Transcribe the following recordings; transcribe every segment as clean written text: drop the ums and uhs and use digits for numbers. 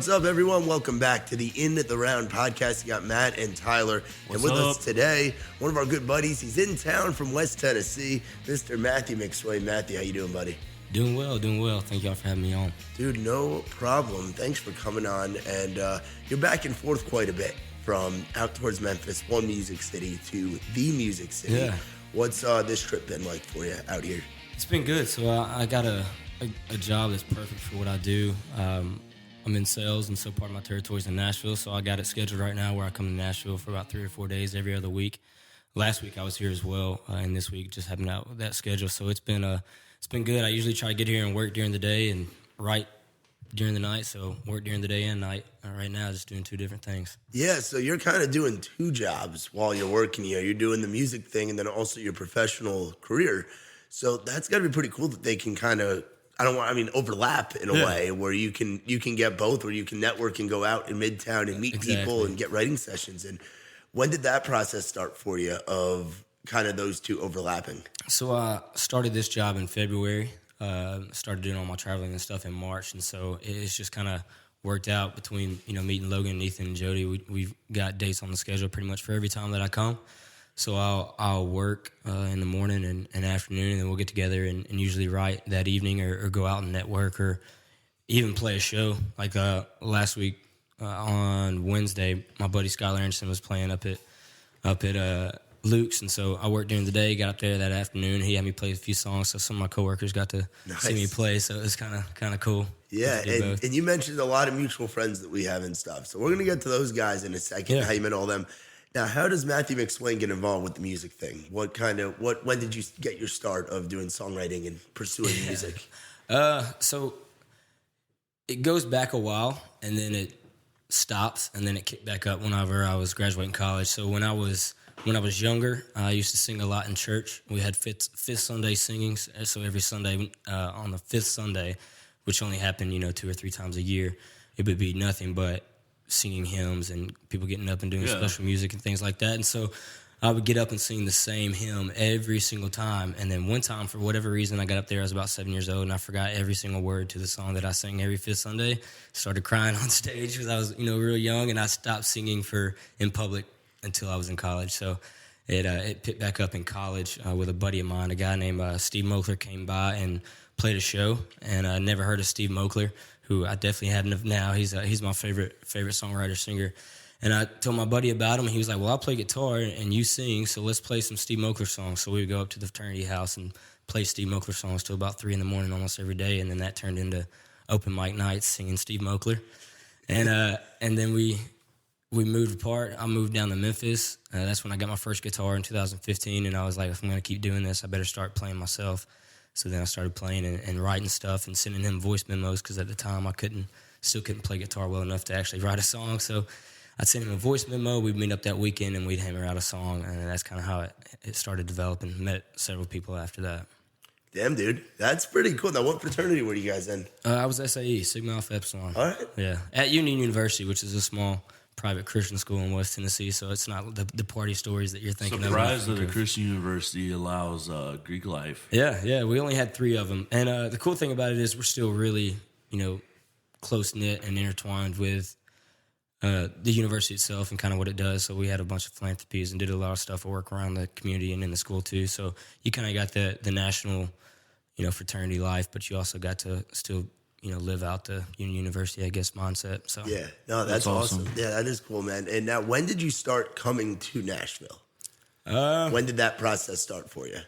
What's up, everyone? Welcome back to the In the Round podcast. You got Matt and Tyler. What's and with up? us today, one of our good buddies. He's in town from West Tennessee, Mr. Matthew McSwain. Matthew, how you doing, buddy? Doing well. Thank y'all for having me on. Dude, no problem. Thanks for coming on. And you're back and forth quite a bit from out towards Memphis, one music city, to the music city. Yeah. What's this trip been like for you out here? It's been good. So I got a job that's perfect for what I do. I'm in sales, and so part of my territory is in Nashville. So I got it scheduled right now where I come to Nashville for about 3 or 4 days every other week. Last week I was here as well, and this week just having out that schedule. So it's been good. I usually try to get here and work during the day and write during the night. So work during the day and night. Right now, just doing two different things. Yeah, so you're kind of doing two jobs while you're working here. You're doing the music thing and then also your professional career. So that's got to be pretty cool that they can kind of, overlap in a way where you can get both, where you can network and go out in Midtown and meet people and get writing sessions. And when did that process start for you of kind of those two overlapping? So I started this job in February. Started doing all my traveling and stuff in March, and so it's just kind of worked out between meeting Logan and Ethan and Jody. We've got dates on the schedule pretty much for every time that I come. So I'll work in the morning and afternoon, and then we'll get together and usually write that evening or go out and network or even play a show. Like last week on Wednesday, my buddy Skylar Anderson was playing up at Luke's, and so I worked during the day, got up there that afternoon. He had me play a few songs, so some of my coworkers got to see me play, so it was kind of cool. Yeah, and you mentioned a lot of mutual friends that we have and stuff, so we're going to get to those guys in a second, how you met all them. Now, how does Matthew McSwain get involved with the music thing? When did you get your start of doing songwriting and pursuing music? So it goes back a while, and then it stops, and then it kicked back up whenever I was graduating college. So when I was younger, I used to sing a lot in church. We had fifth Sunday singings, so every Sunday on the fifth Sunday, which only happened 2 or 3 times a year, it would be nothing but singing hymns and people getting up and doing special music and things like that. And so I would get up and sing the same hymn every single time. And then one time, for whatever reason, I got up there. I was about 7 years old, and I forgot every single word to the song that I sang every fifth Sunday. Started crying on stage because I was real young, and I stopped singing in public until I was in college. So it picked back up in college with a buddy of mine, a guy named Steve Mokler, came by and played a show. And I never heard of Steve Mokler, who I definitely have now. He's my favorite songwriter, singer. And I told my buddy about him, and he was like, well, I'll play guitar and you sing, so let's play some Steve Mokler songs. So we would go up to the fraternity house and play Steve Mokler songs till about 3 a.m. almost every day, and then that turned into open mic nights singing Steve Mokler. And then we moved apart. I moved down to Memphis. That's when I got my first guitar in 2015, and I was like, if I'm going to keep doing this, I better start playing myself. So then I started playing and writing stuff and sending him voice memos, because at the time I still couldn't play guitar well enough to actually write a song. So I'd send him a voice memo. We'd meet up that weekend and we'd hammer out a song, and that's kind of how it started developing. Met several people after that. Damn, dude, that's pretty cool. Now, what fraternity were you guys in? I was SAE, Sigma Alpha Epsilon. All right. Yeah, at Union University, which is a small private Christian school in West Tennessee, so it's not the party stories that you're thinking of. Surprised that a Christian university allows Greek life. Yeah, we only had 3 of them. And the cool thing about it is we're still really, close-knit and intertwined with the university itself and kind of what it does. So we had a bunch of philanthropies and did a lot of stuff, work around the community and in the school too. So you kind of got the national, fraternity life, but you also got to still live out the Union University, I guess, mindset. So yeah, no, that's awesome. Yeah, that is cool, man. And now, when did you start coming to Nashville? When did that process start for you?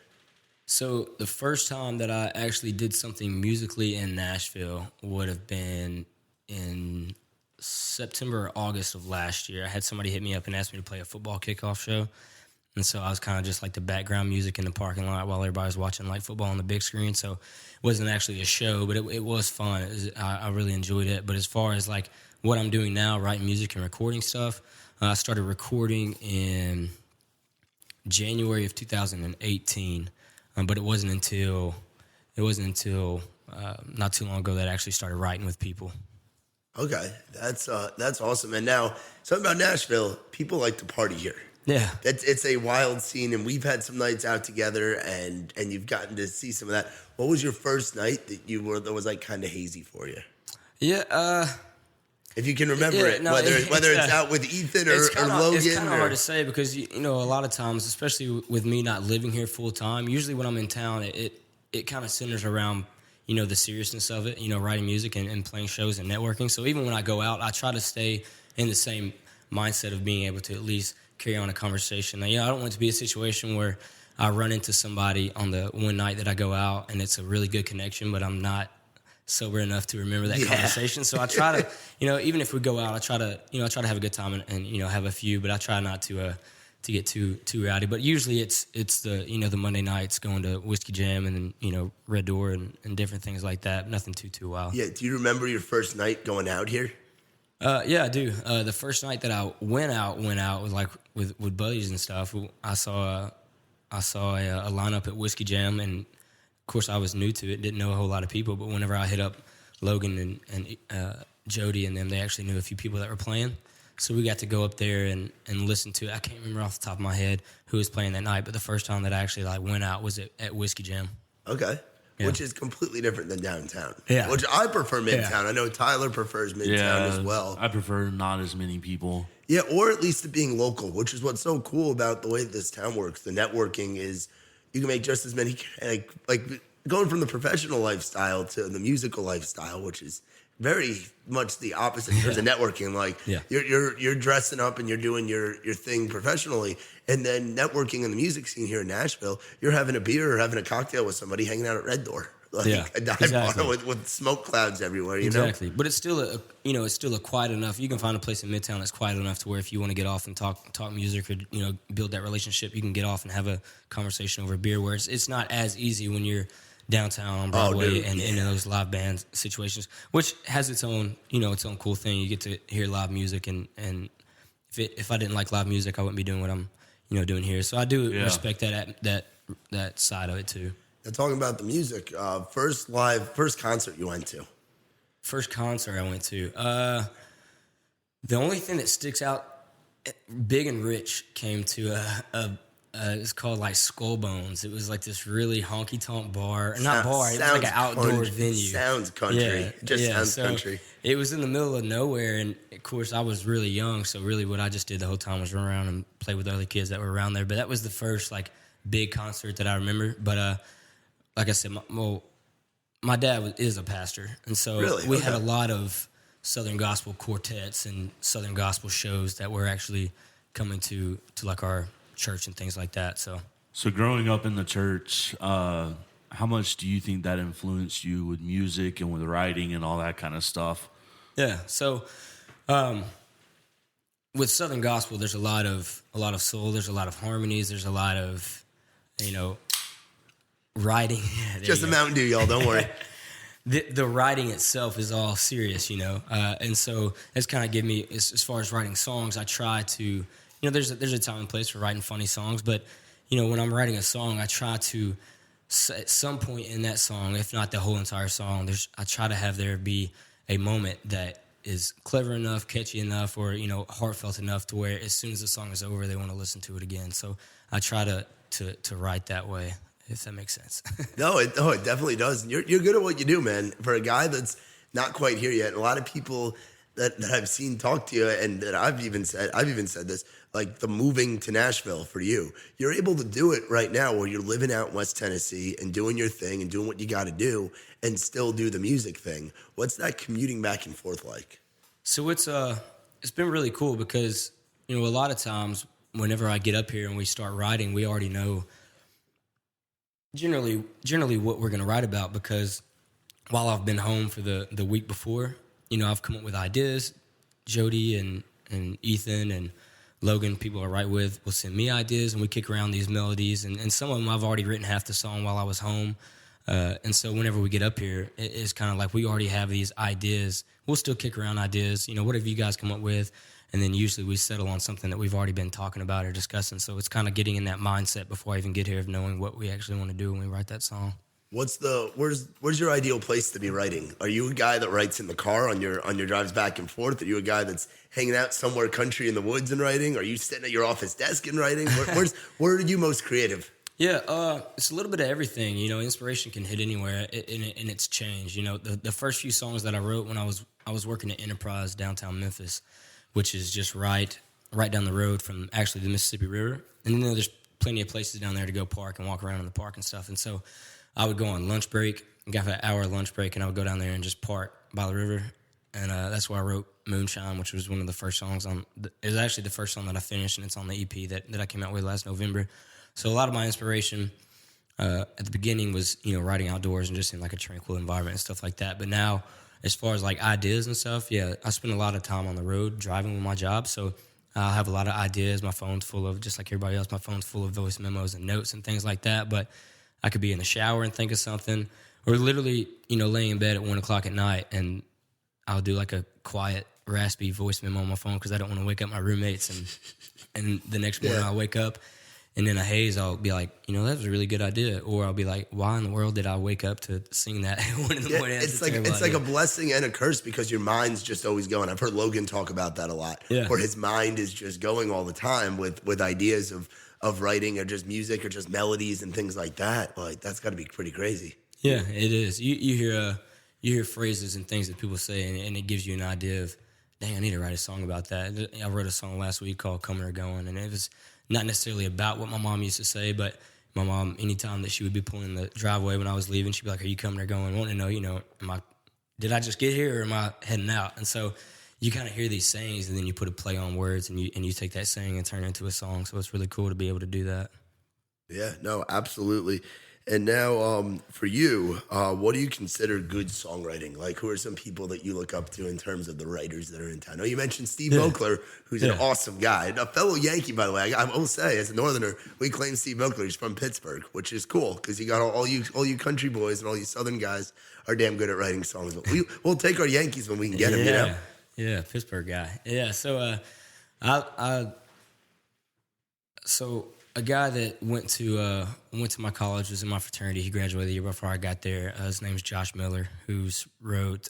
So the first time that I actually did something musically in Nashville would have been in September or August of last year. I had somebody hit me up and asked me to play a football kickoff show. And so I was kind of just like the background music in the parking lot while everybody was watching like football on the big screen. So it wasn't actually a show, but it was fun. I really enjoyed it. But as far as like what I'm doing now, writing music and recording stuff, I started recording in January of 2018. But it wasn't until not too long ago that I actually started writing with people. Okay, that's awesome. And now, something about Nashville, people like to party here. Yeah. It's a wild scene, and we've had some nights out together, and you've gotten to see some of that. What was your first night that was like kind of hazy for you? Yeah, If you can remember Yeah, it, no, whether it's out with Ethan or Logan. It's kind of or, hard to say because you know, a lot of times, especially with me not living here full time, usually when I'm in town, it kind of centers around, you know, the seriousness of it, you know, writing music and playing shows and networking. So even when I go out, I try to stay in the same mindset of being able to at least carry on a conversation. Now, you know, I don't want it to be a situation where I run into somebody on the one night that I go out and it's a really good connection, but I'm not sober enough to remember that conversation. So I try to, you know, even if we go out, I try to have a good time and you know, have a few, but I try not to get too rowdy. But usually it's the, you know, the Monday nights going to Whiskey Jam and then, you know, Red Door and different things like that. Nothing too wild. Yeah. Do you remember your first night going out here? Yeah, I do. The first night that I went out with like with buddies and stuff. I saw a lineup at Whiskey Jam, and of course I was new to it, didn't know a whole lot of people. But whenever I hit up Logan and Jody and them, they actually knew a few people that were playing. So we got to go up there and listen to it. I can't remember off the top of my head who was playing that night, but the first time that I actually like went out was at Whiskey Jam. Okay. Yeah. Which is completely different than downtown. Yeah. Which I prefer Midtown. Yeah. I know Tyler prefers Midtown as well. I prefer not as many people. Yeah, or at least it being local, which is what's so cool about the way this town works. The networking is you can make just as many, like going from the professional lifestyle to the musical lifestyle, which is very much the opposite in terms of networking. Like you're dressing up and you're doing your thing professionally, and then networking in the music scene here in Nashville, you're having a beer or having a cocktail with somebody hanging out at Red Door. Like a dive bar with smoke clouds everywhere, you know? Exactly. But it's still it's still a quiet enough. You can find a place in Midtown that's quiet enough to where if you want to get off and talk music or, you know, build that relationship, you can get off and have a conversation over beer, where it's not as easy when you're downtown on Broadway and in those live band situations, which has its own, you know, its own cool thing. You get to hear live music, and if I didn't like live music, I wouldn't be doing what I'm, you know, doing here. So I do respect that side of it too. And talking about the music, first concert you went to? First concert I went to. The only thing that sticks out, Big and Rich came to it's called like Skull Bones. It was like this really honky tonk bar. It was like an outdoor venue. Sounds country. Sounds country. It was in the middle of nowhere, and of course I was really young, so really what I just did the whole time was run around and play with other kids that were around there. But that was the first like big concert that I remember. But like I said, my dad is a pastor, and so we had a lot of Southern gospel quartets and Southern gospel shows that were actually coming to like our church and things like that. So growing up in the church, how much do you think that influenced you with music and with writing and all that kind of stuff? Yeah. So with Southern gospel, there's a lot of soul. There's a lot of harmonies. There's a lot of, you know, writing. Just a Mountain Dew, y'all. Don't worry. The writing itself is all serious, you know, and so that's kind of given me, as far as writing songs, I try to, you know, there's a time and place for writing funny songs, but, you know, when I'm writing a song, I try to, at some point in that song, if not the whole entire song, I try to have there be a moment that is clever enough, catchy enough, or, you know, heartfelt enough to where as soon as the song is over, they want to listen to it again. So I try to write that way, if that makes sense. No, it definitely does. You're good at what you do, man. For a guy that's not quite here yet, and a lot of people that I've seen talk to you, and that I've even said this, like the moving to Nashville for you. You're able to do it right now where you're living out in West Tennessee and doing your thing and doing what you got to do and still do the music thing. What's that commuting back and forth like? So it's been really cool because, you know, a lot of times whenever I get up here and we start writing, we already know generally what we're going to write about, because while I've been home for the week before, you know, I've come up with ideas. Jody and Ethan and Logan, people I write with, will send me ideas, and we kick around these melodies. And some of them I've already written half the song while I was home. And so whenever we get up here, it's kind of like we already have these ideas. We'll still kick around ideas. You know, what have you guys come up with? And then usually we settle on something that we've already been talking about or discussing. So it's kind of getting in that mindset before I even get here of knowing what we actually want to do when we write that song. Where's your ideal place to be writing? Are you a guy that writes in the car on your drives back and forth? Are you a guy that's hanging out somewhere country in the woods and writing? Are you sitting at your office desk and writing? Where are you most creative? Yeah, it's a little bit of everything. You know, inspiration can hit anywhere, and it's changed. You know, the first few songs that I wrote when I was working at Enterprise downtown Memphis, which is just right down the road from actually the Mississippi River, and you know, there's plenty of places down there to go park and walk around in the park and stuff. And so, I would go on lunch break, got an hour lunch break, and I would go down there and just park by the river, and that's where I wrote Moonshine, which was one of the first songs on. It was actually the first song that I finished, and it's on the EP that I came out with last November. So a lot of my inspiration at the beginning was, you know, writing outdoors and just in like a tranquil environment and stuff like that. But now, as far as like ideas and stuff, yeah, I spend a lot of time on the road driving with my job. So I have a lot of ideas. My phone's full of, just like everybody else, my phone's full of voice memos and notes and things like that. But I could be in the shower and think of something, or literally, you know, laying in bed at 1 o'clock at night, and I'll do like a quiet, raspy voice memo on my phone because I don't want to wake up my roommates. And the next morning I'll wake up. And in a haze, I'll be like, you know, that was a really good idea. Or I'll be like, why in the world did I wake up to sing that at 1 in the morning? It's like a blessing and a curse because your mind's just always going. I've heard Logan talk about that a lot. Yeah. Where his mind is just going all the time with ideas of writing or just music or just melodies and things like that. Like, that's got to be pretty crazy. Yeah, it is. You hear phrases and things that people say, and it gives you an idea of, dang, I need to write a song about that. I wrote a song last week called Coming or Going, and it was not necessarily about what my mom used to say, but my mom, anytime that she would be pulling the driveway when I was leaving, she'd be like, are you coming or going? Wanting to know, you know, did I just get here or am I heading out? And so you kind of hear these sayings, and then you put a play on words, and you take that saying and turn it into a song. So it's really cool to be able to do that. Yeah, no, absolutely. And now, for you, what do you consider good songwriting? Like, who are some people that you look up to in terms of the writers that are in town? I know you mentioned Steve Vogler, who's an awesome guy, a fellow Yankee, by the way. I will say, as a Northerner, we claim Steve Vogler. He's from Pittsburgh, which is cool because you got all you country boys and all you Southern guys are damn good at writing songs. But we'll take our Yankees when we can get them. You know? Yeah, Pittsburgh guy. Yeah, so so a guy that went to my college, was in my fraternity. He graduated the year before I got there. His name's Josh Miller, who's wrote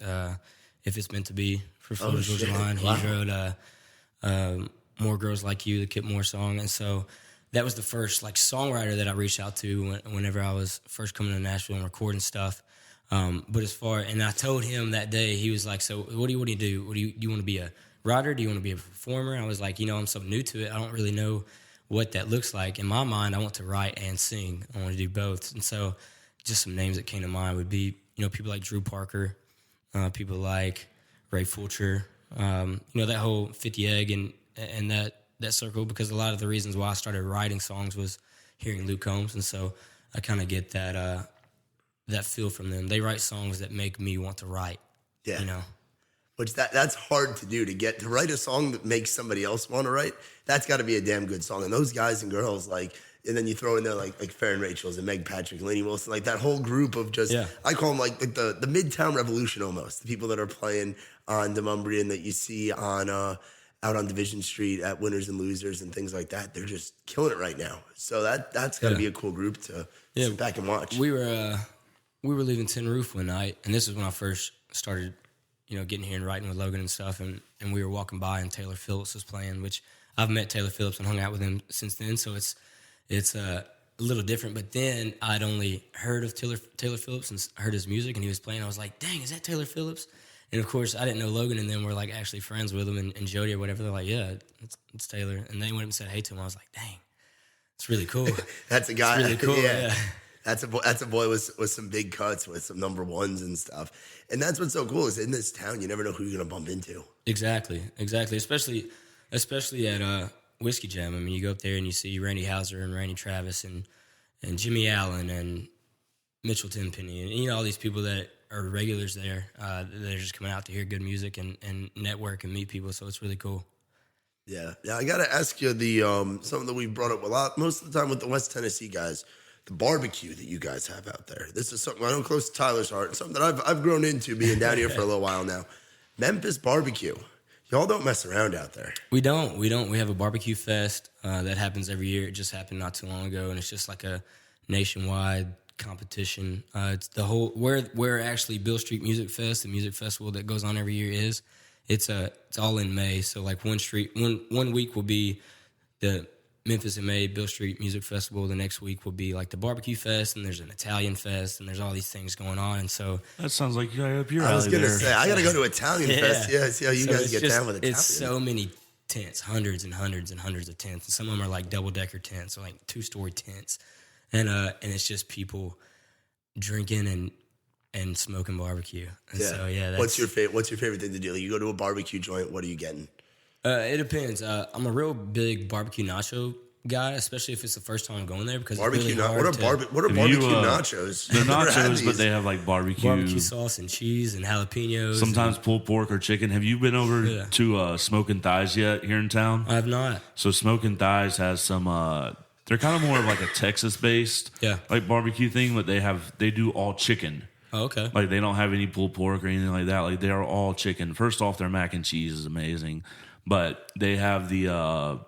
"If It's Meant to Be" for Florida Georgia Line. Wow. He wrote "More Girls Like You," the Kip Moore song, and so that was the first like songwriter that I reached out to whenever I was first coming to Nashville and recording stuff. But and I told him that day, he was like, "So what do you do? Do you want to be a writer? Do you want to be a performer?" And I was like, you know, I'm so new to it. I don't really know what that looks like. In my mind, I want to write and sing. I want to do both. And so just some names that came to mind would be, you know, people like Drew Parker, people like Ray Fulcher, you know, that whole 50 Egg and that circle, because a lot of the reasons why I started writing songs was hearing Luke Combs. And so I kind of get that feel from them. They write songs that make me want to write, you know. Which that's hard to do, to write a song that makes somebody else want to write. That's got to be a damn good song. And those guys and girls, like, and then you throw in there like Farron Rachel's and Meg Patrick, Lainey Wilson, like that whole group of just, I call them like the Midtown Revolution almost. The people that are playing on Demumbrian that you see on out on Division Street at Winners and Losers and things like that. They're just killing it right now. So that's got to be a cool group to sit back and watch. We were leaving Tin Roof one night, and this is when I first started, you know, getting here and writing with Logan and stuff, and we were walking by and Taylor Phillips was playing, which I've met Taylor Phillips and hung out with him since then, so it's a little different. But then I'd only heard of Taylor Phillips and heard his music, and he was playing. I was like, dang, is that Taylor Phillips? And of course, I didn't know Logan and them were like actually friends with him, and Jody or whatever. They're like, yeah, it's Taylor. And they went up and said hey to him. I was like, dang, it's really cool. That's a guy. It's really cool, yeah. That's a boy with some big cuts, with some number ones and stuff. And that's what's so cool is in this town, you never know who you're going to bump into. Exactly. Especially at Whiskey Jam. I mean, you go up there and you see Randy Houser and Randy Travis and Jimmy Allen and Mitchell Tenpenny and, you know, all these people that are regulars there. They're just coming out to hear good music and network and meet people. So it's really cool. Yeah. I got to ask you something that we brought up a lot most of the time with the West Tennessee guys. The barbecue that you guys have out there. This is something I know close to Tyler's heart, something that I've grown into being down here for a little while now. Memphis barbecue. Y'all don't mess around out there. We don't. We have a barbecue fest that happens every year. It just happened not too long ago, and it's just like a nationwide competition. It's the whole where actually Bill Street Music Fest, the music festival that goes on every year, is. It's all in May. So like one week will be the Memphis in May, Bill Street Music Festival. The next week will be like the barbecue fest, and there's an Italian fest, and there's all these things going on. And so That sounds like you're up your I was alley gonna there. say I gotta go to Italian Fest. Yeah, see how you guys get down with Italian. It's so many tents, hundreds and hundreds and hundreds of tents. And some of them are like double-decker tents or like 2-story tents. And it's just people drinking and smoking barbecue. And so, that's, What's your favorite thing to do? Like, you go to a barbecue joint. What are you getting? It depends. I'm a real big barbecue nacho guy, especially if it's the first time I'm going there because Barbecue. it's really hard What are barbecue nachos? They're I've never had nachos, but these. they have like barbecue sauce and cheese and jalapenos. Sometimes pulled pork or chicken. Have you been over to Smoking Thighs yet here in town? I have not. So Smoking Thighs has some. They're kind of more of like a Texas based like barbecue thing, but they do all chicken. Oh, okay. Like they don't have any pulled pork or anything like that. Like they are all chicken. First off, their mac and cheese is amazing, but they have the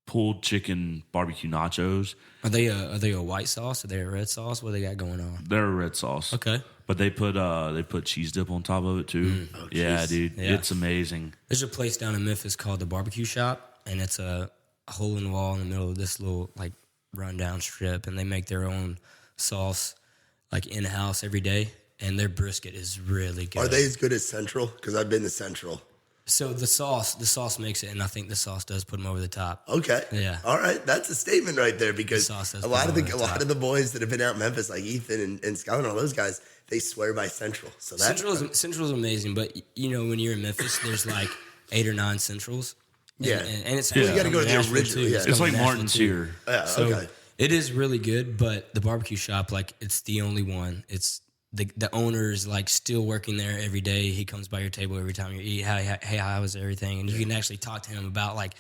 pulled chicken barbecue nachos. Are they a white sauce? Are they a red sauce? What they got going on? They're a red sauce. Okay. But they put cheese dip on top of it too. Yeah, dude, it's amazing. There's a place down in Memphis called the Barbecue Shop, and it's a hole in the wall in the middle of this little like rundown strip, and they make their own sauce like in house every day, and their brisket is really good. Are they as good as Central? Because I've been to Central. So the sauce makes it, and I think the sauce does put them over the top. Okay. Yeah. All right. That's a statement right there because The sauce does a lot put of them over the top. the boys that have been out in Memphis, like Ethan and Scott and all those guys, they swear by Central. So that's Central's amazing, but you know when you're in Memphis, there's like 8 or 9 Centrals. Yeah. and it's you gotta go to the Nashville, original, too. yeah. It's coming like to Nashville, Martin's too. here. Yeah, So okay. it is really good, but the barbecue shop, like, it's the only one. It's the owner is like still working there every day. He comes by your table every time you eat. Hey, how was everything? And you can actually talk to him about like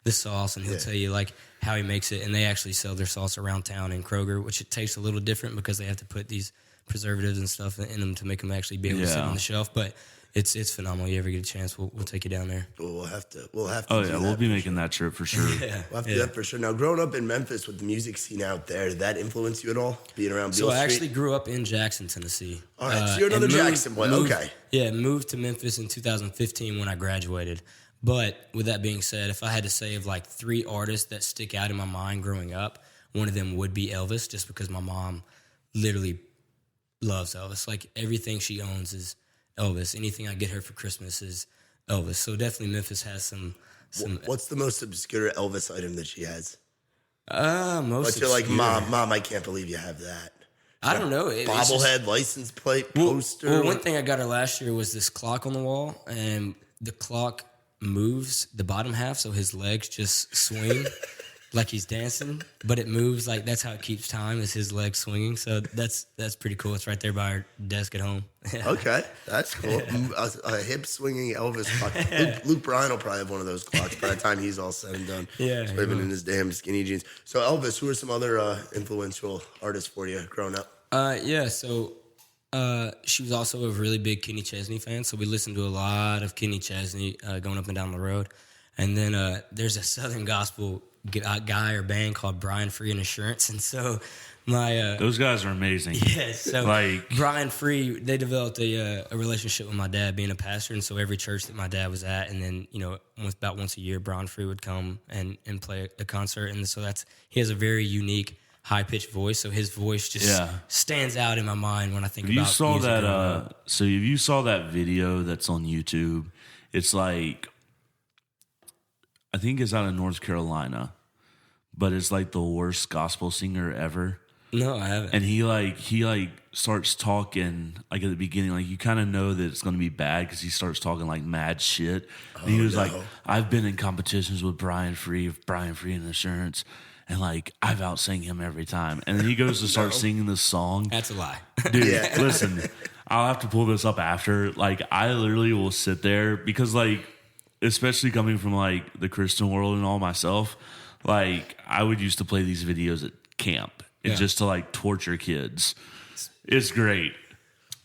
the sauce, and he'll tell you like how he makes it. And they actually sell their sauce around town in Kroger, which it tastes a little different because they have to put these preservatives and stuff in them to make them actually be able to sit on the shelf. But it's phenomenal. You ever get a chance, we'll take you down there. Well, we'll have to. We'll Oh do yeah, that we'll be for making that trip for sure. We'll have to do that for sure. Now, growing up in Memphis with the music scene out there, did that influence you at all? Being around Beale So I Street? actually grew up in Jackson, Tennessee. All right, so you're another and Jackson boy. Okay. Yeah, moved to Memphis in 2015 when I graduated. But with that being said, if I had to say of like 3 artists that stick out in my mind growing up, one of them would be Elvis, just because my mom literally loves Elvis. Like everything she owns is Elvis. Anything I get her for Christmas is Elvis. So definitely Memphis has some. What's the most obscure Elvis item that she has? Most. But you're like, obscure. Mom, I can't believe you have that. I don't know. It's just- Bobblehead, license plate, poster. Well, one thing I got her last year was this clock on the wall, and the clock moves the bottom half, so his legs just swing like he's dancing, but it moves like that's how it keeps time, is his legs swinging. So that's pretty cool. It's right there by our desk at home. Okay, that's cool. A hip swinging Elvis clock. Luke Bryan will probably have one of those clocks by the time he's all said and done. Yeah, He's he living will. in his damn skinny jeans. So Elvis, who are some other influential artists for you growing up? So she was also a really big Kenny Chesney fan, so we listened to a lot of Kenny Chesney going up and down the road. And then there's a Southern gospel guy or band called Brian Free and Assurance, and so my Those guys are amazing. so Like- Brian Free, they developed a relationship with my dad being a pastor, and so every church that my dad was at, and then about once a year, Brian Free would come and play a concert, and so he has a very unique high pitched voice, so his voice just stands out in my mind when I think about. You saw music that. growing up. So if you saw that video that's on YouTube, it's like, I think it's out of North Carolina, but it's like the worst gospel singer ever. No, I haven't. And he starts talking like at the beginning, like you kind of know that it's going to be bad because he starts talking like mad shit. And he was like, I've been in competitions with Brian Free and Assurance, and like I've outsang him every time. And then he goes to start singing this song. That's a lie. Dude, listen, I'll have to pull this up after. Like, I literally will sit there because, like, especially coming from like the Christian world and all myself, like I would used to play these videos at camp and just to like torture kids. It's great.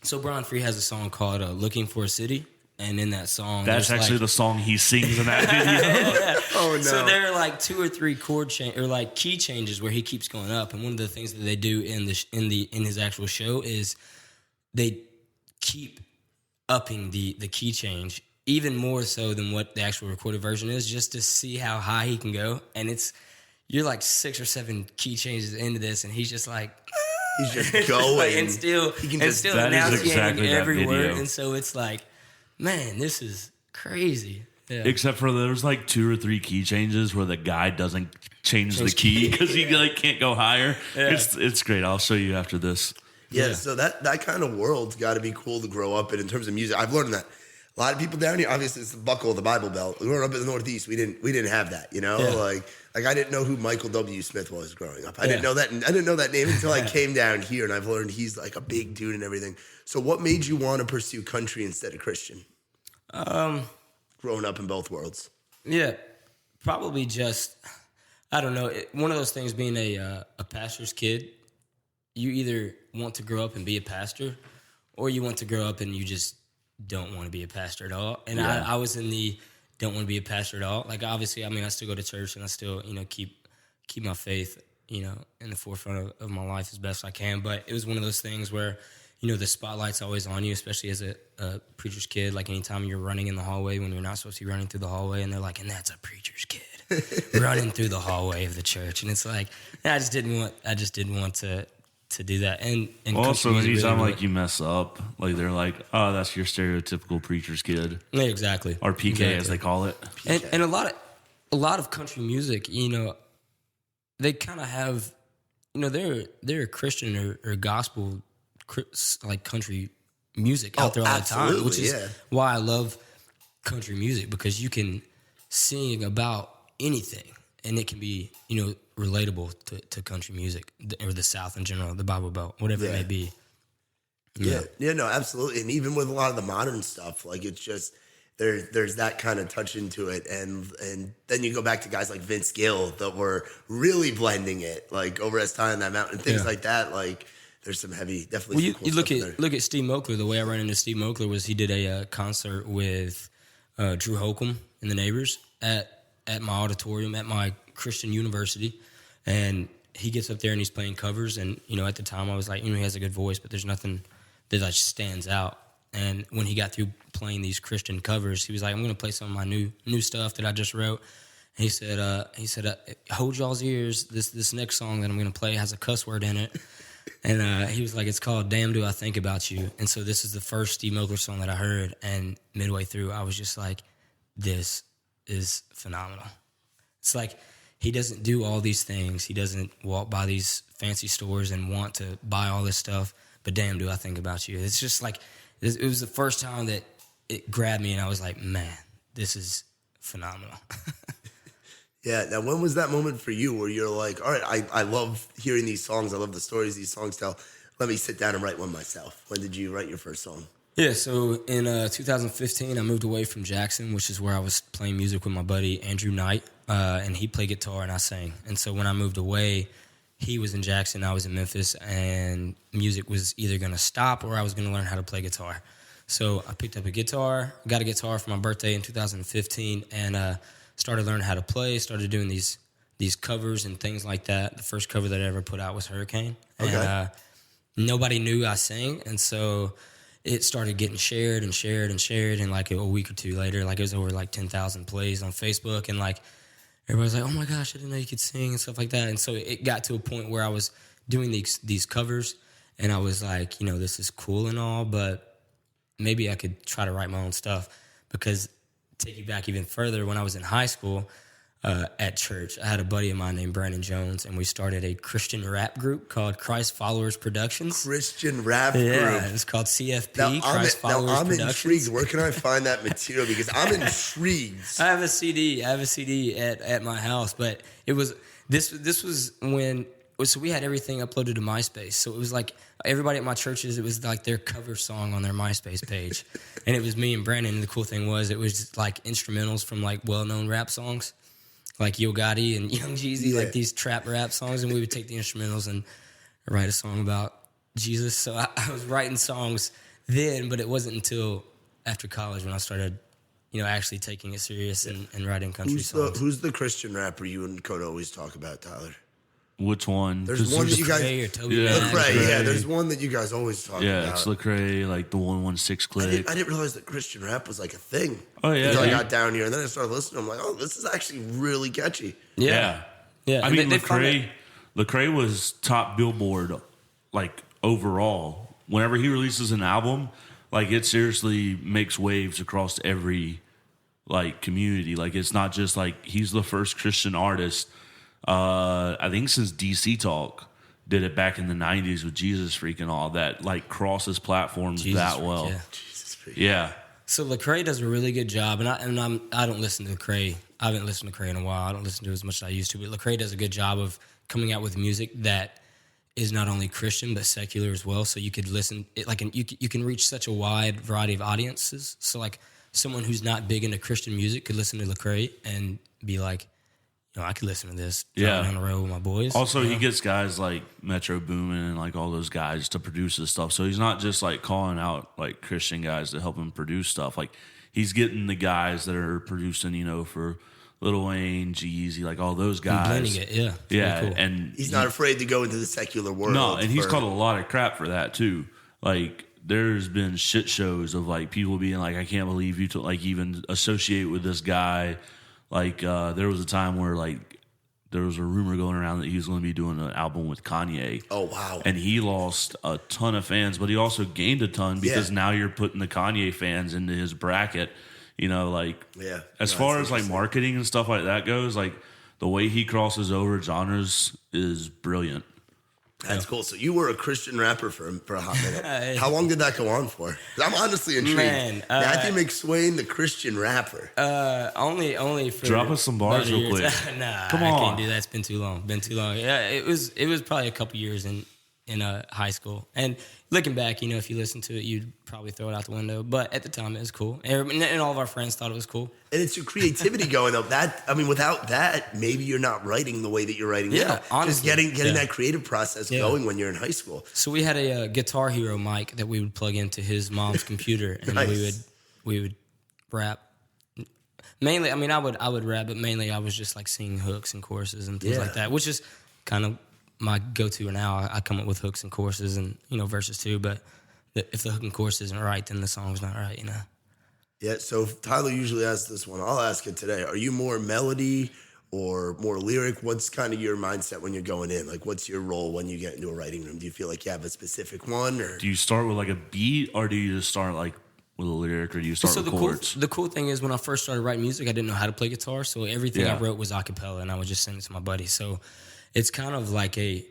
So Brian Free has a song called "Looking for a City," and in that song, That's there's, actually like, the song he sings in that video. Oh no! So there are like 2 or 3 chord change or like key changes where he keeps going up, and one of the things that they do in his actual show is they keep upping the key change even more so than what the actual recorded version is, just to see how high he can go. And you're like 6 or 7 key changes into this, and he's just like, He's just going. and still that is enunciating exactly that every video. word. And so it's like, man, this is crazy. Yeah. Except for there's like 2 or 3 key changes where the guy doesn't change the key because he like can't go higher. Yeah. It's great. I'll show you after this. Yeah, so that kind of world's got to be cool to grow up in terms of music. I've learned that. A lot of people down here, obviously, it's the buckle of the Bible Belt. Growing up in the Northeast, we didn't have that, you know. Yeah. Like I didn't know who Michael W. Smith was growing up. I didn't know that. I didn't know that name until I came down here, and I've learned he's like a big dude and everything. So, what made you want to pursue country instead of Christian? Growing up in both worlds. Yeah, probably just, I don't know. One of those things, being a pastor's kid, you either want to grow up and be a pastor, or you want to grow up and you just don't want to be a pastor at all. And I was in the don't want to be a pastor at all. Like, obviously, I mean, I still go to church and I still, keep my faith, in the forefront of my life as best I can. But it was one of those things where, the spotlight's always on you, especially as a preacher's kid. Like, anytime you're running in the hallway when you're not supposed to be running through the hallway, and they're like, and that's a preacher's kid running through the hallway of the church. And it's like, I just didn't want to do that. And Also, country music anytime really, like you mess up, like they're like, oh, that's your stereotypical preacher's kid, yeah, exactly, or PK exactly. as they call it. And a lot of country music, they kind of have, they're Christian or gospel like country music out there all the time, which is why I love country music, because you can sing about anything and it can be, relatable to country music or the South in general, the Bible Belt, whatever it may be. Yeah, no, absolutely. And even with a lot of the modern stuff, like, it's just there's that kind of touch into it, and then you go back to guys like Vince Gill that were really blending it, like Over As Time, That Mountain, things like that. Like, there's some heavy, definitely. Well, some cool you stuff look at Steve Moakler. The way I ran into Steve Moakler was he did a concert with Drew Holcomb and the Neighbors at my auditorium at my Christian university, and he gets up there and he's playing covers. And at the time I was like, he has a good voice, but there's nothing that like stands out. And when he got through playing these Christian covers, he was like, I'm going to play some of my new stuff that I just wrote. And he said, hold y'all's ears. This next song that I'm going to play has a cuss word in it. And he was like, it's called Damn Do I Think About You. And so this is the first Steve Moakler song that I heard. And midway through, I was just like, this is phenomenal. It's like, he doesn't do all these things. He doesn't walk by these fancy stores and want to buy all this stuff. But damn, do I think about you. It's just like, it was the first time that it grabbed me, and I was like, man, this is phenomenal. Yeah. Now, when was that moment for you where you're like, all right, I love hearing these songs. I love the stories these songs tell. Let me sit down and write one myself. When did you write your first song? Yeah, so in 2015, I moved away from Jackson, which is where I was playing music with my buddy Andrew Knight, and he played guitar and I sang. And so when I moved away, he was in Jackson, I was in Memphis, and music was either going to stop or I was going to learn how to play guitar. So I picked up a guitar, got a guitar for my birthday in 2015, and started learning how to play, started doing these covers and things like that. The first cover that I ever put out was Hurricane. Okay. And nobody knew I sang, and so it started getting shared and shared and shared, and like a week or two later, like it was over like 10,000 plays on Facebook, and like everybody's like, oh my gosh, I didn't know you could sing and stuff like that. And so it got to a point where I was doing these covers, and I was like, this is cool and all, but maybe I could try to write my own stuff. Because take you back even further, when I was in high school, at church, I had a buddy of mine named Brandon Jones, and we started a Christian rap group called Christ Followers Productions. Christian rap group. Yeah, it's called CFP, Christ Followers I'm Productions. intrigued. Where can I find that material? Because I'm intrigued. I have a CD at my house, but it was this was when, so we had everything uploaded to MySpace. So it was like everybody at my churches, it was like their cover song on their MySpace page. And it was me and Brandon, and the cool thing was it was like instrumentals from like well-known rap songs, like Yo Gotti and Young Jeezy, like these trap rap songs, and we would take the instrumentals and write a song about Jesus. So I was writing songs then, but it wasn't until after college when I started, actually taking it serious and writing country songs. Who's the Christian rapper you and Coda always talk about, Tyler? Which one? There's 'Cause one that you guys. Lecrae or Toby Yeah, Mac. Lecrae, Lecrae. yeah. There's one that you guys always talk Yeah, about. it's Lecrae, like the 116 click. I didn't realize that Christian rap was like a thing. Oh, yeah, Until I dude. got down here, and then I started listening. I'm like, oh, this is actually really catchy. Yeah. I and mean, they found Lecrae was top Billboard, like overall. Whenever he releases an album, like it seriously makes waves across every like community. Like it's not just like he's the first Christian artist. I think since DC Talk did it back in the '90s with Jesus Freak and all that, like crosses platforms Jesus that Freak, well. yeah. Jesus Christ. Yeah. So Lecrae does a really good job, and I don't listen to Lecrae. I haven't listened to Lecrae in a while. I don't listen to it as much as I used to, but Lecrae does a good job of coming out with music that is not only Christian but secular as well. So you could listen, you can reach such a wide variety of audiences. So like someone who's not big into Christian music could listen to Lecrae and be like, I could listen to this. Yeah. Down the road with my boys. Also, he gets guys like Metro Boomin and like all those guys to produce his stuff. So he's not just like calling out like Christian guys to help him produce stuff. Like he's getting the guys that are producing, for Lil Wayne, G-Eazy, like all those guys. Blending it, yeah. It's Yeah, really cool. and He's not afraid to go into the secular world. no, and he's for- caught a lot of crap for that too. Like there's been shit shows of like people being like, I can't believe you to like even associate with this guy. Like there was a time where like there was a rumor going around that he was going to be doing an album with Kanye. Oh, wow. And he lost a ton of fans, but he also gained a ton because now you're putting the Kanye fans into his bracket. Like Yeah. as No, far that's as like interesting. marketing and stuff like that goes, like the way he crosses over genres is brilliant. That's cool. So you were a Christian rapper for a hot minute. How long did that go on for? 'Cause I'm honestly intrigued. Man, Matthew McSwain, the Christian rapper. Only for Drop us some bars about a real year. quick. Nah, Come I on. can't do that. It's been too long. Yeah, it was probably a couple years in high school. And looking back, if you listen to it, you'd probably throw it out the window. But at the time, it was cool, and all of our friends thought it was cool. And it's your creativity going up. Without that, maybe you're not writing the way that you're writing Yeah, now. honestly. Just getting Yeah. that creative process Yeah. going when you're in high school. So we had a Guitar Hero mic that we would plug into his mom's computer, and Nice. we would rap. Mainly, I would rap, but mainly I was just like singing hooks and choruses and things Yeah. like that, which is kind of my go-to now. I come up with hooks and choruses and verses too. But if the hook and chorus isn't right, then the song's not right. Yeah, so Tyler usually asks this one. I'll ask it today. Are you more melody or more lyric? What's kind of your mindset when you're going in? Like, what's your role when you get into a writing room? Do you feel like you have a specific one? Or Do you start with like a beat or do you just start like with a lyric or do you start with chords? The cool thing is when I first started writing music, I didn't know how to play guitar, so everything I Yeah. wrote was a cappella, and I would just sing it to my buddy. So it's kind of like a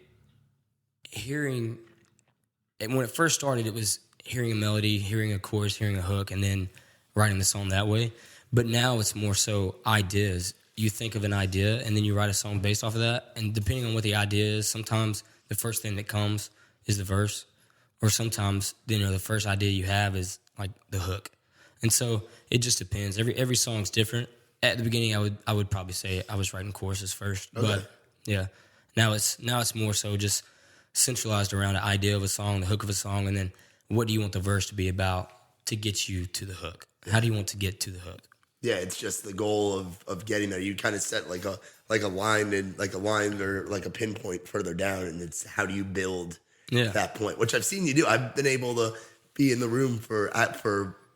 hearing. And when it first started, it was hearing a melody, hearing a chorus, hearing a hook, and then writing the song that way. But now it's more so ideas. You think of an idea, and then you write a song based off of that. And depending on what the idea is, sometimes the first thing that comes is the verse, or sometimes the first idea you have is like the hook. And so it just depends. Every song's different. At the beginning, I would probably say I was writing choruses first, but yeah, now it's more so just centralized around the idea of a song, the hook of a song, and then what do you want the verse to be about to get you to the hook? How do you want to get to the hook? yeah, it's just the goal of getting there. You kind of set like a line or like a pinpoint further down, and it's how do you build that point, which I've seen you do. I've been able to be in the room for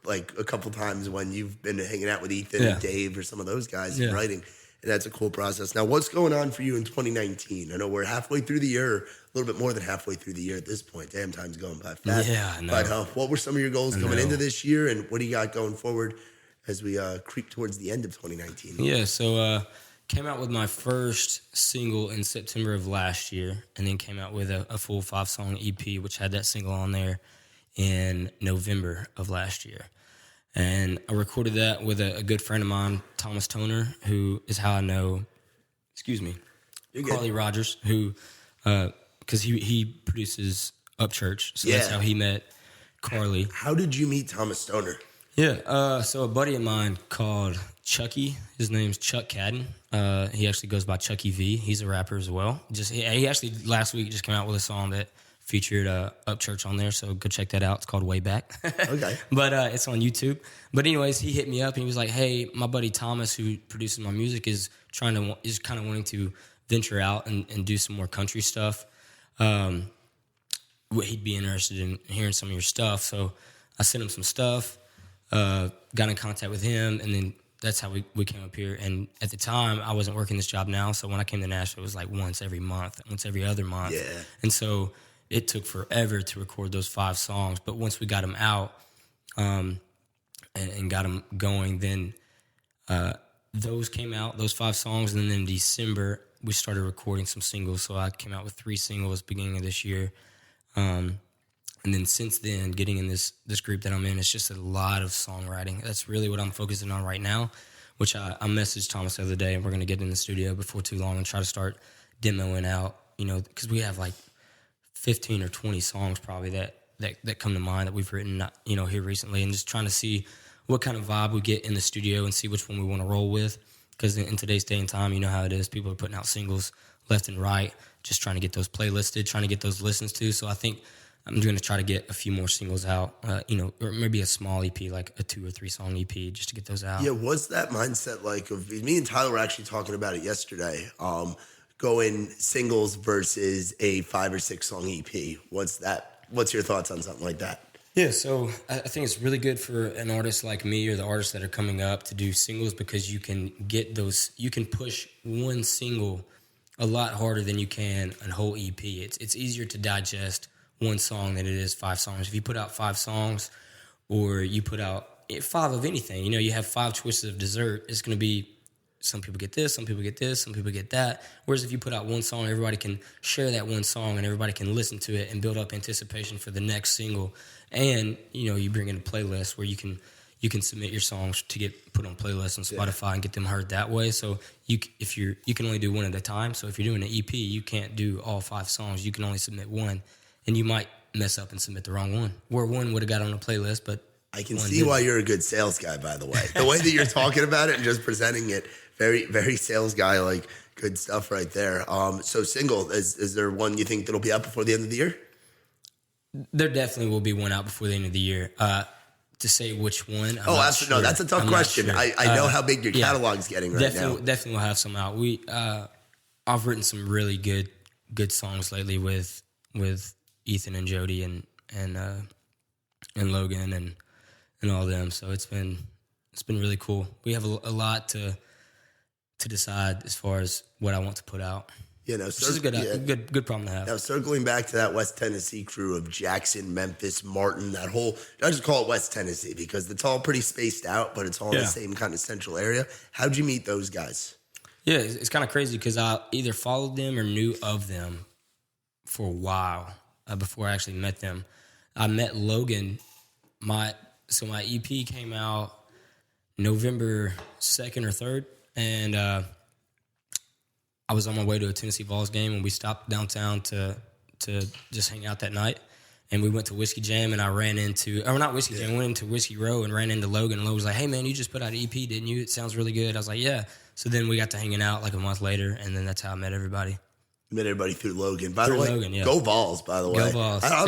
like a couple times when you've been hanging out with Ethan and Dave or some of those guys and writing. And that's a cool process. Now, what's going on for you in 2019? I know we're halfway through the year, a little bit more than halfway through the year at this point. Damn, time's going by fast. Yeah, I know. But what were some of your goals coming into this year, and what do you got going forward as we creep towards the end of 2019? Yeah, so came out with my first single in September of last year, and then came out with a full 5-song EP, which had that single on there in November of last year. And I recorded that with a good friend of mine, Thomas Toner, who is how I know, Carly Rogers, who, because he produces Upchurch, so that's how he met Carly. How did you meet Thomas Stoner? Yeah, so a buddy of mine called Chucky, his name's Chuck Cadden. He actually goes by Chucky V. He's a rapper as well. He actually last week just came out with a song that featured Upchurch on there, so go check that out. It's called Way Back. Okay. But it's on YouTube. But anyways, he hit me up and he was like, "Hey, my buddy Thomas, who produces my music, is kind of wanting to venture out and do some more country stuff. He'd be interested in hearing some of your stuff. So I sent him some stuff, got in contact with him, and then that's how we came up here. And at the time, I wasn't working this job now. So when I came to Nashville, it was like once every other month. Yeah. And so it took forever to record those 5 songs. But once we got them out and got them going, then those came out, those 5 songs. And then in December, we started recording some singles. So I came out with 3 singles beginning of this year. And then since then, getting in this group that I'm in, it's just a lot of songwriting. That's really what I'm focusing on right now, which I messaged Thomas the other day, and we're going to get in the studio before too long and try to start demoing out, because we have like 15 or 20 songs probably that come to mind that we've written, here recently, and just trying to see what kind of vibe we get in the studio and see which one we want to roll with. Because in today's day and time, you know how it is. People are putting out singles left and right, just trying to get those playlisted, trying to get those listens to. So I think I'm going to try to get a few more singles out, or maybe a small EP, like a 2 or 3 song EP, just to get those out. Yeah, what's that mindset like? Of me and Tyler were actually talking about it yesterday. Going singles versus a 5 or 6 song EP. What's your thoughts on something like that? Yeah, so I think it's really good for an artist like me or the artists that are coming up to do singles, because you can push one single a lot harder than you can a whole EP. It's easier to digest one song than it is 5 songs. If you put out 5 songs, or you put out 5 of anything, you have 5 choices of dessert, it's going to be, some people get this, some people get this, some people get that. Whereas if you put out one song, everybody can share that one song and everybody can listen to it and build up anticipation for the next single. And, you bring in a playlist where you can submit your songs to get put on playlists on Spotify and get them heard that way. So you can only do one at a time. So if you're doing an EP, you can't do all 5 songs. You can only submit one. And you might mess up and submit the wrong one, where one would have got on a playlist, but I can see why you're a good sales guy, by the way. The way that you're talking about it and just presenting it, very, very sales guy, like good stuff right there. So single, is there one you think that'll be out before the end of the year? There definitely will be one out before the end of the year. To say which one, absolutely. No, that's a tough question. Sure. I know how big your catalog's getting right now. Definitely will have some out. I've written some really good songs lately with Ethan and Jody and Logan and all them. So it's been really cool. We have a lot to decide as far as what I want to put out. Which is a good problem to have. Now, circling back to that West Tennessee crew of Jackson, Memphis, Martin, that whole, I just call it West Tennessee because it's all pretty spaced out, but it's all in the same kind of central area. How'd you meet those guys? Yeah, it's kind of crazy because I either followed them or knew of them for a while before I actually met them. I met Logan. My EP came out November 2nd or 3rd, and I was on my way to a Tennessee Vols game, and we stopped downtown to just hang out that night. And we went to Whiskey Jam, and I ran into, or not Whiskey Jam, went into Whiskey Row and ran into Logan. And Logan was like, "Hey, man, you just put out an EP, didn't you? It sounds really good." I was like, "Yeah." So then we got to hanging out like a month later, and then that's how I met everybody. You met everybody through Logan. By the way, Logan, go Vols, by the way. Go Vols. I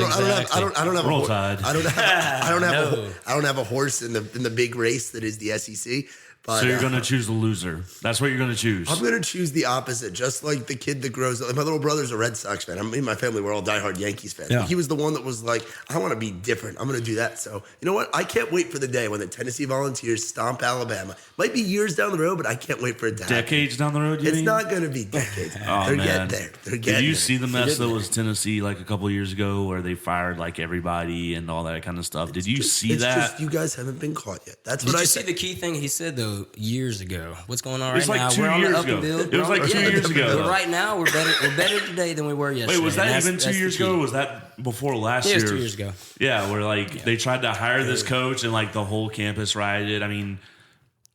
don't have a horse in the big race that is the SEC. But, so you're going to choose the loser. That's what you're going to choose. I'm going to choose the opposite, just like the kid that grows up. My little brother's a Red Sox fan. Me and my family, we're all diehard Yankees fans. Yeah. He was the one that was like, I want to be different. I'm going to do that. So, you know what? I can't wait for the day when the Tennessee Volunteers stomp Alabama. Might be years down the road, but I can't wait for it to happen. Decades down the road, you mean? It's not going to be decades. They're getting there. Did you see the mess that was Tennessee like a couple of years ago where they fired like everybody and all that kind of stuff? Did you see that? It's just you guys haven't been caught yet. That's what I said. Did you see the key thing he said, though, years ago? What's going on right now? We're on the up and build. It was like 2 years ago. But right now, we're better today than we were yesterday. Wait, was that even 2 years ago? Or was that before last year? It was 2 years ago. Yeah, where they tried to hire this coach and like the whole campus rioted. I mean,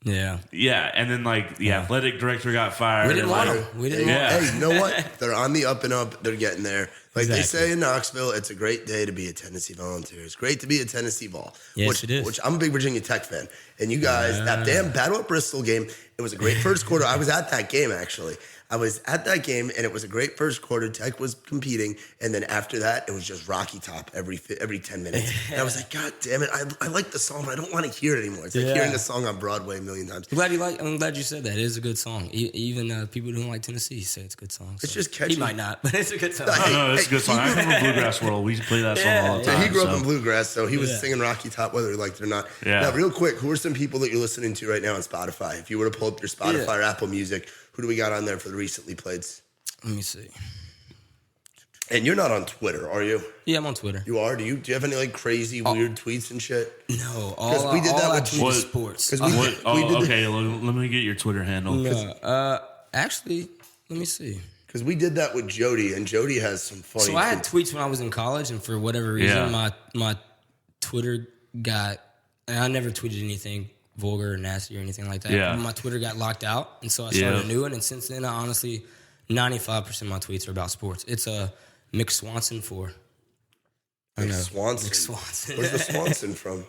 yeah, and then the athletic director got fired. We didn't want him. Hey, you know what? They're on the up and up. They're getting there. Like they say in Knoxville, it's a great day to be a Tennessee Volunteer. It's great to be a Tennessee Vol. Yes, it is. Which I'm a big Virginia Tech fan. And you guys, that damn Battle at Bristol game, it was a great first quarter. I was at that game, actually. I was at that game, and it was a great first quarter. Tech was competing, and then after that, it was just Rocky Top every 10 minutes. And I was like, God damn it, I like the song, but I don't want to hear it anymore. It's like hearing a song on Broadway a million times. I'm glad you said that. It is a good song. Even people who don't like Tennessee say it's a good song. So. It's just catchy. He might not, but it's a good song. No, it's a good song. I'm from the bluegrass world. We play that song all the time. He grew up in bluegrass, so he was singing Rocky Top whether he liked it or not. Yeah. Now, real quick, who are some people that you're listening to right now on Spotify? If you were to pull up your Spotify or Apple Music, who do we got on there for the recently playeds? Let me see. And you're not on Twitter, are you? Yeah, I'm on Twitter. You are? Do you have any like crazy weird tweets and shit? No, we did that with tweet is sports. Okay, let me get your Twitter handle. No, actually, let me see. Because we did that with Jody, and Jody has some funny. So I had tweets when I was in college, and for whatever reason, my Twitter got. And I never tweeted anything vulgar or nasty or anything like that. Yeah. My Twitter got locked out, and so I started a new one. And since then, I honestly, 95% of my tweets are about sports. It's a McSwanson 4. I know. McSwanson. Where's the Swanson from?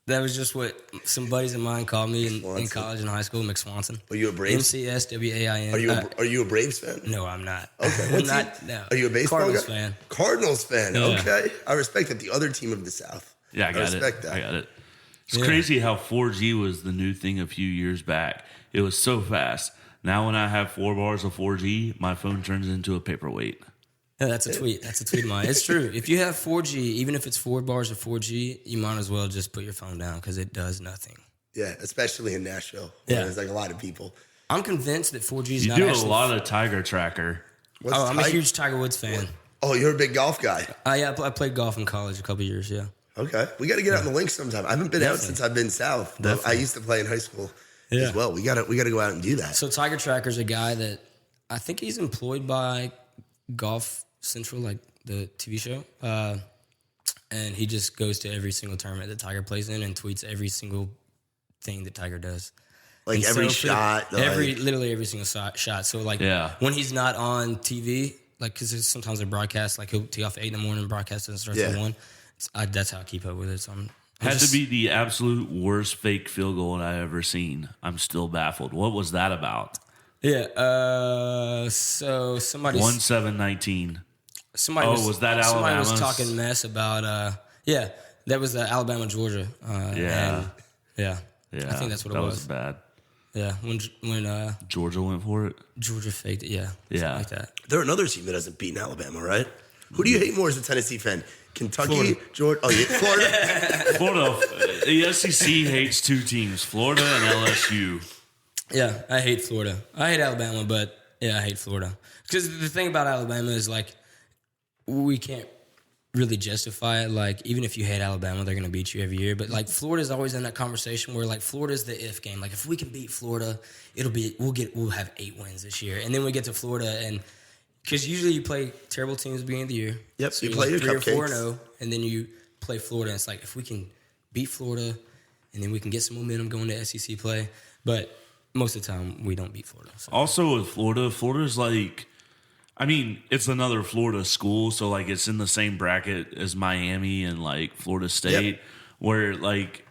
That was just what some buddies of mine called me in college and high school, McSwanson. Are you a Braves? MCSWAIN. Are you a Braves fan? No, I'm not. Okay. No. Are you a baseball Cardinals guy? fan. Cardinals fan. Yeah. Okay. I respect that. The other team of the South. Yeah, I got it. It's crazy how 4G was the new thing a few years back. It was so fast. Now when I have 4 bars of 4G, my phone turns into a paperweight. Yeah, that's a tweet. That's a tweet of mine. It's true. If you have 4G, even if it's 4 bars of 4G, you might as well just put your phone down because it does nothing. Yeah, especially in Nashville. Where there's like a lot of people. I'm convinced that 4G is you not do actually... a lot of Tiger Tracker. I'm a huge Tiger Woods fan. Oh, you're a big golf guy. Yeah, I played golf in college a couple of years, yeah. Okay. We got to get out on the links sometime. I haven't been out since I've been south. But I used to play in high school as well. We got to go out and do that. So Tiger Tracker's a guy that I think he's employed by Golf Central, like the TV show. And he just goes to every single tournament that Tiger plays in and tweets every single thing that Tiger does. Like and every shot. Literally every single shot. So like when he's not on TV, like because sometimes they broadcast, like he'll tee off at 8 in the morning, broadcast and starts at 1. That's how I keep up with it. So had to be the absolute worst fake field goal I ever seen. I'm still baffled. What was that about? Yeah. So somebody 17-19. Somebody was that Alabama? Somebody was talking mess about. That was Alabama Georgia. I think that's what it was. That was bad. Yeah, when Georgia went for it. Georgia faked it. Yeah, like that. They're another team that hasn't beaten Alabama, right? Who do you hate more as a Tennessee fan? Kentucky, Florida. Georgia. Oh, yeah, Florida. Florida. The SEC hates 2 teams: Florida and LSU. Yeah, I hate Florida. I hate Alabama, but I hate Florida because the thing about Alabama is like we can't really justify it. Like even if you hate Alabama, they're going to beat you every year. But like Florida's always in that conversation where like Florida's the if game. Like if we can beat Florida, we'll have 8 wins this year, and then we get to Florida and. Because usually you play terrible teams at the beginning of the year. Yep, so you play like your 3 cupcakes. or 4-0, and then you play Florida. And it's like, if we can beat Florida, and then we can get some momentum going to SEC play. But most of the time, we don't beat Florida. So. Also with Florida's like, I mean, it's another Florida school. So, like, it's in the same bracket as Miami and, like, Florida State, where, like,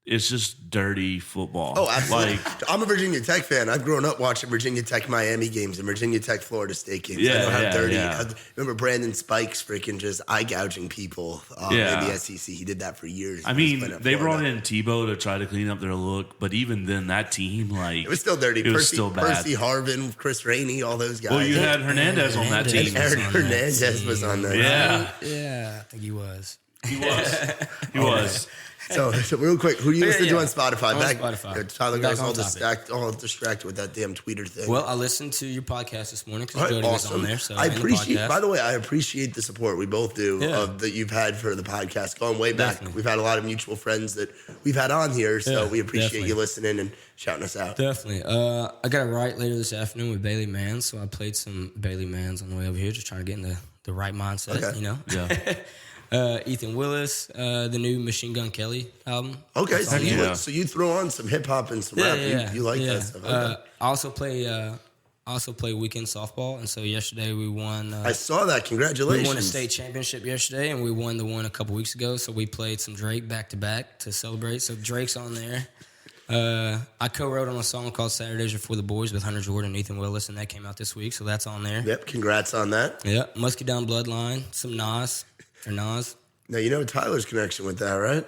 it's just dirty football. Oh, absolutely. Like, I'm a Virginia Tech fan. I've grown up watching Virginia Tech Miami games and Virginia Tech Florida State games. Yeah, I know how dirty. yeah. I remember Brandon Spikes freaking just eye gouging people in the SEC. He did that for years. I mean, they brought in Tebow to try to clean up their look, but even then, that team, like, it was still dirty. It was still bad. Percy Harvin, Chris Rainey, all those guys. Well, you had Hernandez on that team. Aaron Hernandez was on there. Yeah, I think he was. He was. So real quick, who do you listen to on Spotify? I'm on Spotify. Tyler Back goes on all distracted with that damn tweeter thing. Well, I listened to your podcast this morning because Jody was on there. So I appreciate. By the way, I appreciate the support we both do that you've had for the podcast going way back. Definitely. We've had a lot of mutual friends that we've had on here, so we appreciate you listening and shouting us out. Definitely. I got a write later this afternoon with Bailey Manns, so I played some Bailey Manns on the way over here, just trying to get in the right mindset. You know. Yeah. Ethan Willis, the new Machine Gun Kelly album. Okay, so you throw on some hip hop and some rap. You like that stuff. Okay. I also play weekend softball, and so yesterday we won. I saw that. Congratulations! We won a state championship yesterday, and we won the one a couple weeks ago. So we played some Drake back to back to celebrate. So Drake's on there. I co-wrote on a song called Saturdays Are For the Boys with Hunter Jordan and Ethan Willis, and that came out this week, so that's on there. Yep, congrats on that. Yep, Musky Down Bloodline, some Nas. Now, you know Tyler's connection with that, right?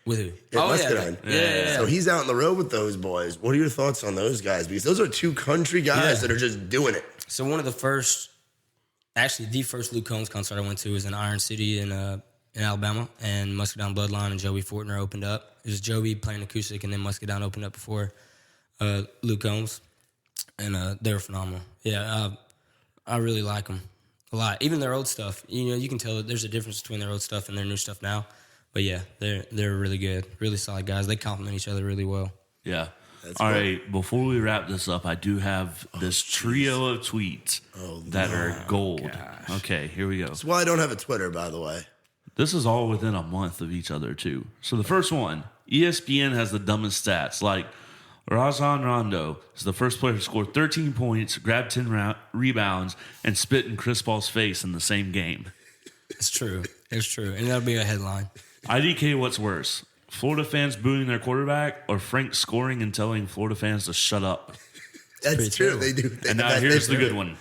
With who? Yeah, Muscadine. Yeah. So he's out on the road with those boys. What are your thoughts on those guys? Because those are two country guys that are just doing it. So one of the first Luke Combs concert I went to was in Iron City in Alabama, and Muscadine Bloodline and Joey Fortner opened up. It was Joey playing acoustic, and then Muscadine opened up before Luke Combs, and they were phenomenal. Yeah, I really like them a lot. Even their old stuff, you can tell that there's a difference between their old stuff and their new stuff now. But yeah, they're really good, really solid guys. They complement each other really well. Yeah. That's All cool. right, before we wrap this up, I do have this trio of tweets that are gold. Gosh. Okay, here we go. That's why I don't have a Twitter, by the way. This is all within a month of each other, too. So the first one, ESPN has the dumbest stats. Like, Rajon Rondo is the first player to score 13 points, grab 10 rebounds, and spit in Chris Paul's face in the same game. It's true. It's true. And that'll be a headline. IDK, what's worse? Florida fans booing their quarterback or Frank scoring and telling Florida fans to shut up? That's true. terrible. They do. And now here's the good one.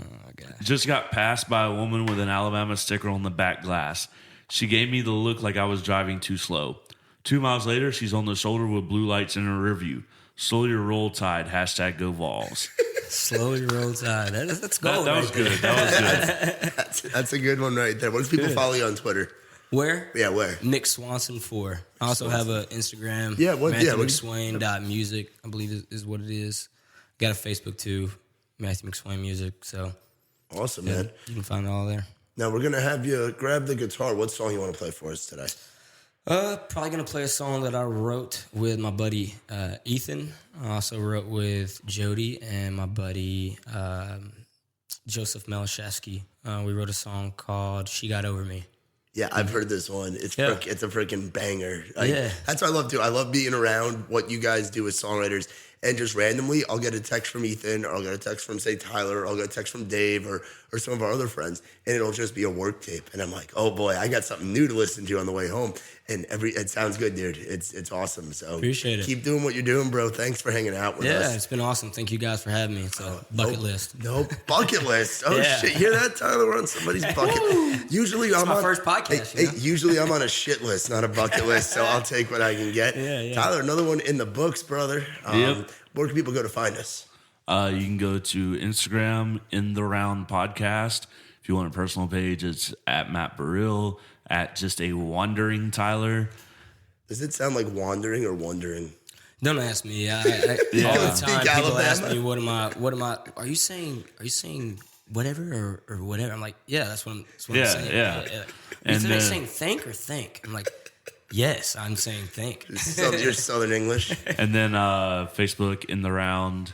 Oh, gosh. Just got passed by a woman with an Alabama sticker on the back glass. She gave me the look like I was driving too slow. 2 miles later, she's on the shoulder with blue lights in her rear view. Slowly roll tide, # go Vols. Slowly roll tide. That's gold. That was good. That was good. That's a good one right there. What if people follow you on Twitter? Where? Yeah, where? Nick Swanson 4. I also have an Instagram. Yeah, what? Matthew Yeah, what- McSwain.music, I believe is what it is. Got a Facebook too, Matthew McSwain Music. So Awesome, yeah, man. you can find it all there. Now we're gonna have you grab the guitar. What song you want to play for us today? Probably gonna play a song that I wrote with my buddy Ethan. I also wrote with Jody and my buddy Joseph Melishevsky. We wrote a song called "She Got Over Me." Yeah, I've heard this one. It's Yeah. it's a freaking banger. Yeah. That's what I love too. I love being around what you guys do as songwriters. And just randomly, I'll get a text from Ethan, or I'll get a text from, say, Tyler, or I'll get a text from Dave, or some of our other friends, and it'll just be a work tape. And I'm like, oh boy, I got something new to listen to on the way home. And it sounds good, dude. It's awesome. So Appreciate it. Keep doing what you're doing, bro. Thanks for hanging out with Yeah, us. it's been awesome. Thank you guys for having me. It's a bucket list. No bucket list. Oh Yeah. shit! Hear that, Tyler? We're on somebody's bucket. Usually, I'm my on first podcast, Hey, you know? usually, I'm on a shit list, not a bucket list. So I'll take what I can get. Yeah. Tyler, another one in the books, brother. Yep. Where can people go to find us? You can go to Instagram, In The Round Podcast. If you want a personal page, it's at Matt Burrill, at Just a Wandering Tyler. Does it sound like wandering or wondering? Don't ask me. All Yeah. the Speak time people ask Alabama. me, what am I, are you saying whatever or whatever? I'm like, yeah, that's what I'm Yeah, saying. yeah. And And, saying think or think? I'm like, yes, I'm saying think. You're Southern English. And then Facebook, In The Round.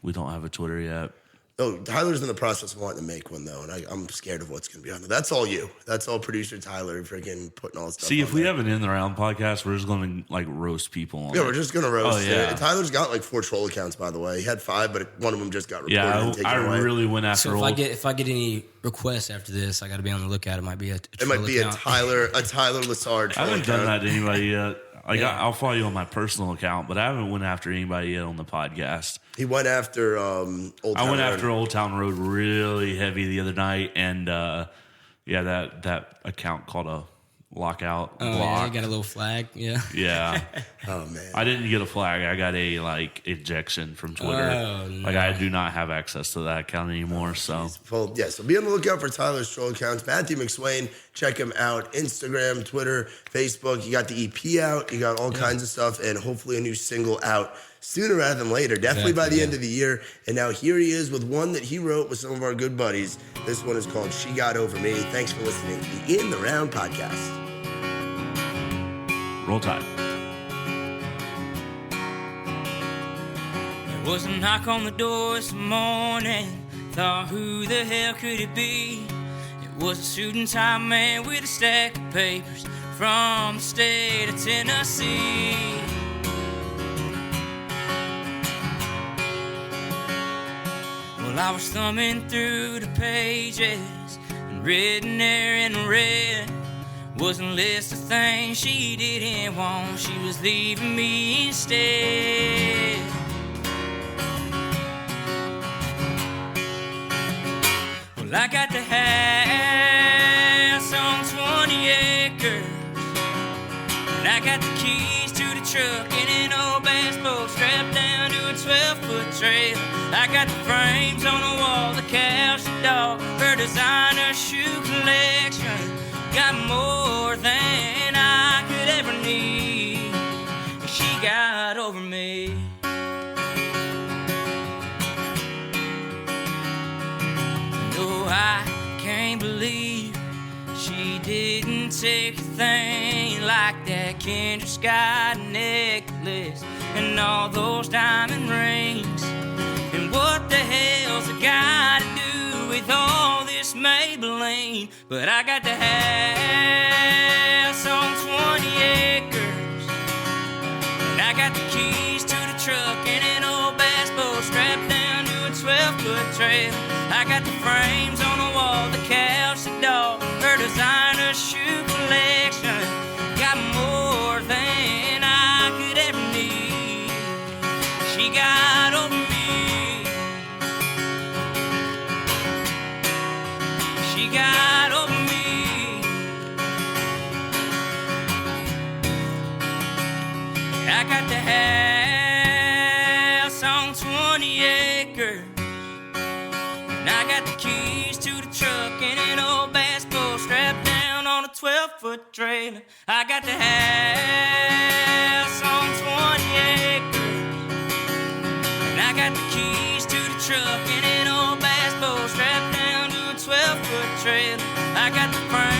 We don't have a Twitter yet. Oh, Tyler's in the process of wanting to make one though, and I'm scared of what's going to be on there. That's all you. That's all producer Tyler freaking putting all this stuff. See, on if we there. have an In The Round podcast, we're just going to like roast people on Yeah, it. we're just gonna roast. Oh, yeah. it. Tyler's got like 4 troll accounts, by the way. He had 5, but one of them just got reported and Yeah, taken I away. really went after So old. if I get any requests after this, I got to be on the lookout. It might be It might be a Tyler Lassard I troll haven't done account. that to anybody yet. Like Yeah. I'll follow you on my personal account, but I haven't went after anybody yet on the podcast. He went after Old Town I went Road. after Old Town Road really heavy the other night, and that account called a lockout Oh, yeah, block. you got a little flag. Yeah. Yeah, Oh man. I didn't get a flag. I got a ejection from Twitter. Oh, no. Like I do not have access to that account anymore. So Well, yeah, so be on the lookout for Tyler's troll accounts. Matthew McSwain, check him out. Instagram, Twitter, Facebook. You got the EP out. You got all kinds of stuff, and hopefully a new single out sooner rather than later. Definitely by the Exactly, end of the year. And now here he is with one that he wrote with some of our good buddies. This one is called She Got Over Me. Thanks for listening to the In the Round podcast. roll tide. There was a knock on the door this morning. Thought, who the hell could it be? It was a suit and tie man with a stack of papers from the state of Tennessee. Well, I was thumbing through the pages and written there in red wasn't a list of things she didn't want. She was leaving me instead. Well, I got the house on 20 acres, and I got the keys to the truck in an old bass boat strapped down to a 12-foot trailer. I got the frames on the wall, the couch, the dog, her designer shoe collection. Got more than I could ever need. She got over me. No, I can't believe she didn't take a thing like that Kendra Sky necklace and all those diamond rings. And what the hell's it got to do with all this Maybelline? But I got the house on 20 acres, and I got the keys to the truck and an old bass boat strapped down to a 12-foot trailer. I got the frames on the wall, the couch, the dog, her designer shoe collection. Got more than I could ever need. She got over me. She got over me. I got the house on 20 acres, and I got the keys to the truck and an old bass boat strapped down on a 12-foot trailer. I got the house on 20 acres, and I got the keys to the truck and an old bass boat strapped down to a 12-foot trailer. I got the frame